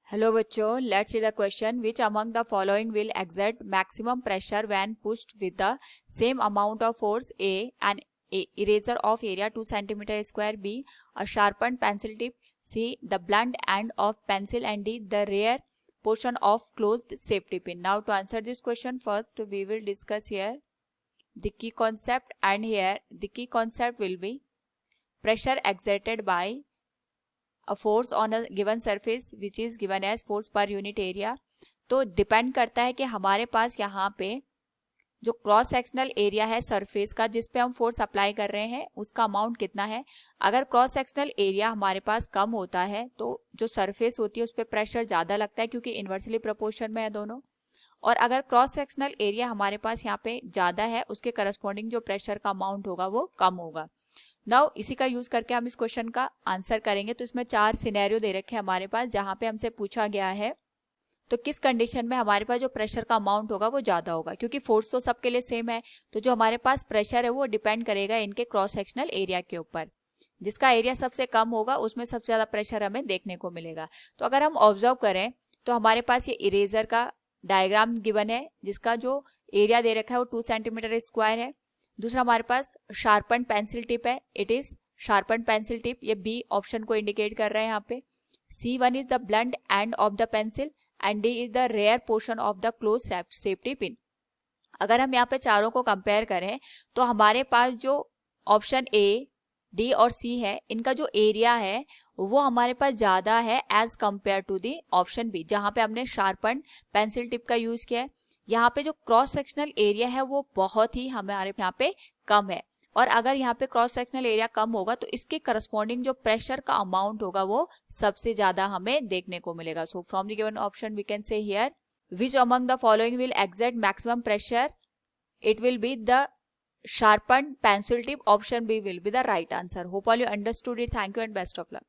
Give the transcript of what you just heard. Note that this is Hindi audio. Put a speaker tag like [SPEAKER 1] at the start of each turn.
[SPEAKER 1] हेलो बच्चों, let's see the question. Which among the following will exert maximum pressure when pushed with the same amount of force? A, an eraser of area 2 cm square. B, a sharpened pencil tip. C, the blunt end of pencil. And D, the rear portion of closed safety pin. Now to answer this question, first we will discuss here the key concept, and here the key concept will be pressure exerted by a force on a given surface which is given as force per unit area. तो डिपेंड करता है कि हमारे पास यहाँ पे जो क्रॉस सेक्शनल एरिया है सरफेस का जिस पे हम फोर्स अप्लाई कर रहे हैं उसका अमाउंट कितना है. अगर क्रॉस सेक्शनल एरिया हमारे पास कम होता है तो जो सरफेस होती है उस पर प्रेशर ज़्यादा लगता है क्योंकि इन्वर्सली प्रोपोर्शन में है दोनों. और अगर क्रॉस सेक्शनल एरिया हमारे पास यहाँ पे ज़्यादा है उसके करस्पॉन्डिंग जो प्रेशर का अमाउंट होगा वो कम होगा. नाउ इसी का यूज करके हम इस क्वेश्चन का आंसर करेंगे. तो इसमें 4 सिनेरियो दे रखे हैं हमारे पास जहां पे हमसे पूछा गया है तो किस कंडीशन में हमारे पास जो प्रेशर का अमाउंट होगा वो ज्यादा होगा. क्योंकि फोर्स तो सबके लिए सेम है तो जो हमारे पास प्रेशर है वो डिपेंड करेगा इनके क्रॉस सेक्शनल एरिया के ऊपर. जिसका एरिया सबसे कम होगा उसमें सबसे ज्यादा प्रेशर हमें देखने को मिलेगा. तो अगर हम ऑब्जर्व करें तो हमारे पास ये इरेजर का डायग्राम गिवन है जिसका जो एरिया दे रखा है वो 2 सेंटीमीटर स्क्वायर है. दूसरा हमारे पास शार्पन पेंसिल टिप है, it is sharpen pencil tip, ये बी ऑप्शन को इंडिकेट कर रहे हैं यहाँ पे. C1 is the blunt end of the pencil and D is the rear portion of the close safety pin. अगर हम यहाँ पे चारों को कंपेयर करें तो हमारे पास जो ऑप्शन ए, डी और सी है इनका जो एरिया है वो हमारे पास ज्यादा है as compare to the option B जहां पे हमने शार्पन पेंसिल टिप का यूज किया है. यहाँ पे जो क्रॉस सेक्शनल एरिया है वो बहुत ही हमारे यहाँ पे कम है. और अगर यहाँ पे क्रॉस सेक्शनल एरिया कम होगा तो इसके करस्पॉन्डिंग जो प्रेशर का अमाउंट होगा वो सबसे ज्यादा हमें देखने को मिलेगा. So from the given option we can say here which among the following will exert maximum pressure. It will be the sharpened pencil tip. Option B will be the right answer. Hope all you understood it. Thank you and best of luck.